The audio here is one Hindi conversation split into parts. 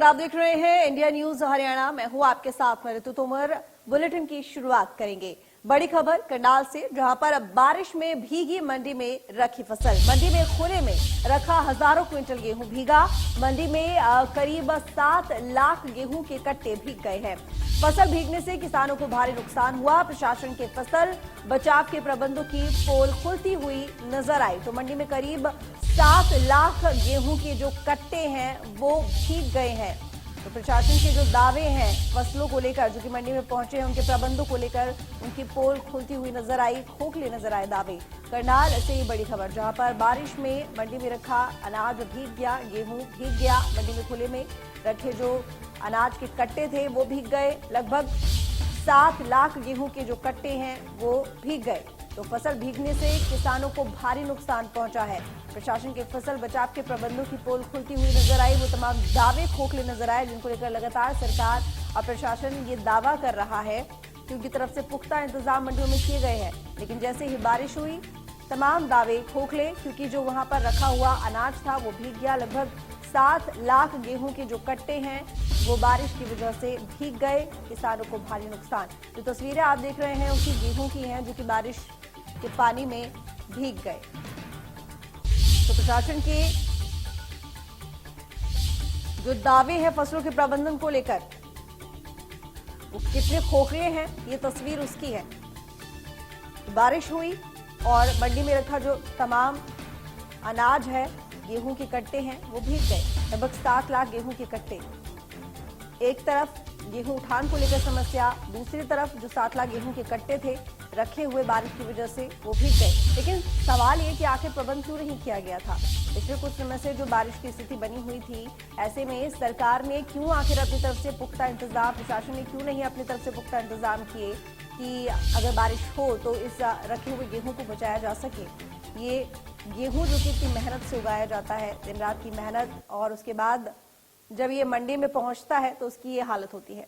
नमस्कार, आप देख रहे हैं इंडिया न्यूज हरियाणा। मैं हूं आपके साथ में ऋतु तोमर। बुलेटिन की शुरुआत करेंगे बड़ी खबर करनाल से, जहां पर अब बारिश में भीगी मंडी में रखी फसल। मंडी में खुले में रखा हजारों क्विंटल गेहूं भीगा। मंडी में करीब 7 लाख गेहूं के कट्टे भीग गए हैं। फसल भीगने से किसानों को भारी नुकसान हुआ। प्रशासन के फसल बचाव के प्रबंधों की पोल खुलती हुई नजर आई। तो मंडी में करीब 7 लाख गेहूं के जो कट्टे हैं वो भीग गए हैं। तो प्रशासन के जो दावे हैं फसलों को लेकर, जो कि मंडी में पहुंचे हैं, उनके प्रबंधों को लेकर उनकी पोल खुलती हुई नजर आई, खोखले नजर आए दावे। करनाल से ये बड़ी खबर, जहां पर बारिश में मंडी में रखा अनाज भीग गया, गेहूं भीग गया। मंडी में खुले में रखे जो अनाज के कट्टे थे वो भीग गए। लगभग 7 लाख गेहूं के जो कट्टे हैं वो भीग गए। तो फसल भीगने से किसानों को भारी नुकसान पहुंचा है। प्रशासन के फसल बचाव के प्रबंधों की पोल खुलती हुई नजर आई। वो तमाम दावे खोखले नजर आए, जिनको लेकर लगातार सरकार और प्रशासन ये दावा कर रहा है कि उनकी तरफ से पुख्ता इंतजाम मंडियों में किए गए हैं। लेकिन जैसे ही बारिश हुई, तमाम दावे खोखले, क्योंकि जो वहां पर रखा हुआ अनाज था वो भीग गया। लगभग 7 लाख गेहूं के जो कट्टे हैं वो बारिश की वजह से भीग गए। किसानों को भारी नुकसान। जो तस्वीरें आप देख रहे हैं उसी गेहूं की हैं, जो कि बारिश के पानी में भीग गए। तो प्रशासन के जो दावे हैं फसलों के प्रबंधन को लेकर, वो कितने खोखले हैं, ये तस्वीर उसकी है। बारिश हुई और मंडी में रखा जो तमाम अनाज है, गेहूं के कट्टे हैं, वो भीग गए। लगभग 7 लाख गेहूं के कट्टे। एक तरफ गेहूं उठान को लेकर समस्या, दूसरी तरफ जो 7 लाख गेहूं के कट्टे थे रखे हुए बारिश की वजह से वो भीग गए। लेकिन सवाल ये कि आखिर प्रबंध क्यों नहीं किया गया था? पिछले कुछ समय से जो बारिश की स्थिति बनी हुई थी, ऐसे में सरकार ने क्यों आखिर अपनी तरफ से पुख्ता इंतजाम, प्रशासन ने क्यों नहीं अपनी तरफ से पुख्ता इंतजाम किए कि अगर बारिश हो तो इस रखे हुए गेहूं को बचाया जा सके? ये गेहूं जो कि इतनी मेहनत से उगाया जाता है, दिन रात की मेहनत, और उसके बाद जब ये मंडी में पहुंचता है तो उसकी ये हालत होती है।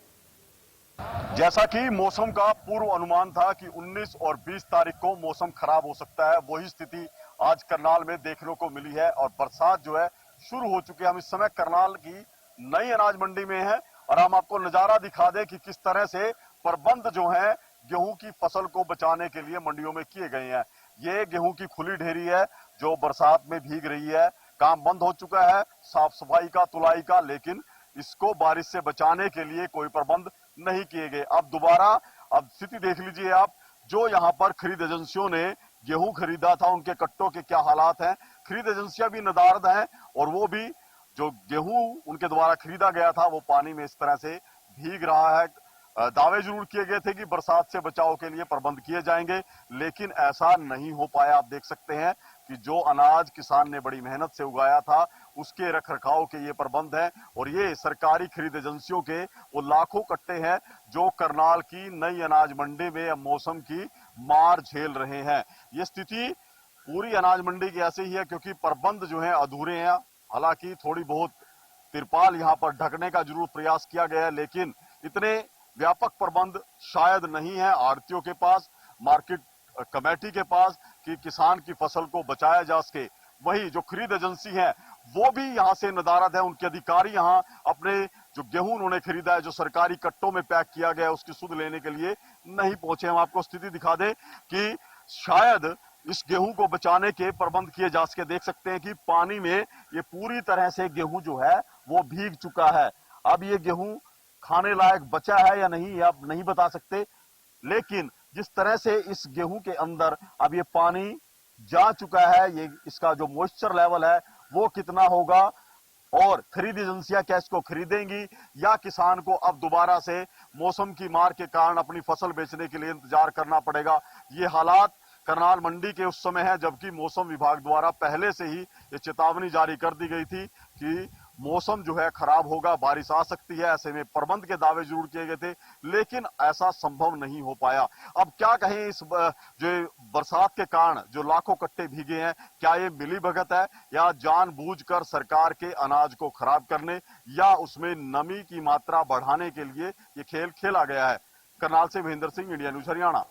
जैसा कि मौसम का पूर्व अनुमान था कि 19 और 20 तारीख को मौसम खराब हो सकता है, वही स्थिति आज करनाल में देखने को मिली है और बरसात जो है शुरू हो चुकी है। हम इस समय करनाल की नई अनाज मंडी में हैं और हम आपको नजारा दिखा दें कि किस तरह से प्रबंध जो है गेहूं की फसल को बचाने के लिए मंडियों में किए गए हैं। ये गेहूं की खुली ढेरी है जो बरसात में भीग रही है। काम बंद हो चुका है साफ सफाई का, तुलाई का, लेकिन इसको बारिश से बचाने के लिए कोई प्रबंध नहीं किए गए। अब दोबारा अब स्थिति देख लीजिए आप, जो यहाँ पर खरीद एजेंसियों ने गेहूं खरीदा था उनके कट्टों के क्या हालात हैं। खरीद एजेंसियां भी नदारद हैं और वो भी जो गेहूं उनके द्वारा खरीदा गया था वो पानी में इस तरह से भीग रहा है। दावे जरूर किए गए थे कि बरसात से बचाव के लिए प्रबंध किए जाएंगे, लेकिन ऐसा नहीं हो पाया। आप देख सकते हैं कि जो अनाज किसान ने बड़ी मेहनत से उगाया था उसके रख रखाव के ये प्रबंध हैं और ये सरकारी खरीद एजेंसियों के वो लाखों कट्टे हैं जो करनाल की नई अनाज मंडी में अब मौसम की मार झेल रहे हैं। ये स्थिति पूरी अनाज मंडी की ऐसे ही है क्योंकि प्रबंध जो है अधूरे हैं। हालांकि थोड़ी बहुत तिरपाल यहाँ पर ढकने का जरूर प्रयास किया गया है, लेकिन इतने व्यापक प्रबंध शायद नहीं है आड़तियों के पास, मार्केट कमेटी के पास, कि किसान की फसल को बचाया जा सके। वही जो खरीद एजेंसी है वो भी यहाँ से नदारद है। उनके अधिकारी यहाँ अपने जो गेहूं उन्होंने खरीदा है, जो सरकारी कट्टों में पैक किया गया है, उसकी सुध लेने के लिए नहीं पहुंचे। हम आपको स्थिति दिखा दें कि शायद इस गेहूं को बचाने के प्रबंध किए जा सके। देख सकते हैं कि पानी में ये पूरी तरह से गेहूं जो है वो भीग चुका है। अब ये गेहूं खाने लायक बचा है या नहीं आप नहीं बता सकते, लेकिन जिस तरह से इस गेहूं के अंदर अब ये पानी जा चुका है, ये इसका जो मॉइस्चर लेवल है वो कितना होगा और खरीद एजेंसियां क्या इसको खरीदेंगी या किसान को अब दोबारा से मौसम की मार के कारण अपनी फसल बेचने के लिए इंतजार करना पड़ेगा। ये हालात करनाल मंडी के उस समय है जबकि मौसम विभाग द्वारा पहले से ही ये चेतावनी जारी कर दी गई थी कि मौसम जो है खराब होगा, बारिश आ सकती है। ऐसे में प्रबंध के दावे जरूर किए गए थे, लेकिन ऐसा संभव नहीं हो पाया। अब क्या कहें, इस जो बरसात के कारण जो लाखों कट्टे भीगे हैं, क्या ये मिलीभगत है या जानबूझकर सरकार के अनाज को खराब करने या उसमें नमी की मात्रा बढ़ाने के लिए ये खेल खेला गया है? करनाल से महेंद्र सिंह, इंडिया न्यूज हरियाणा।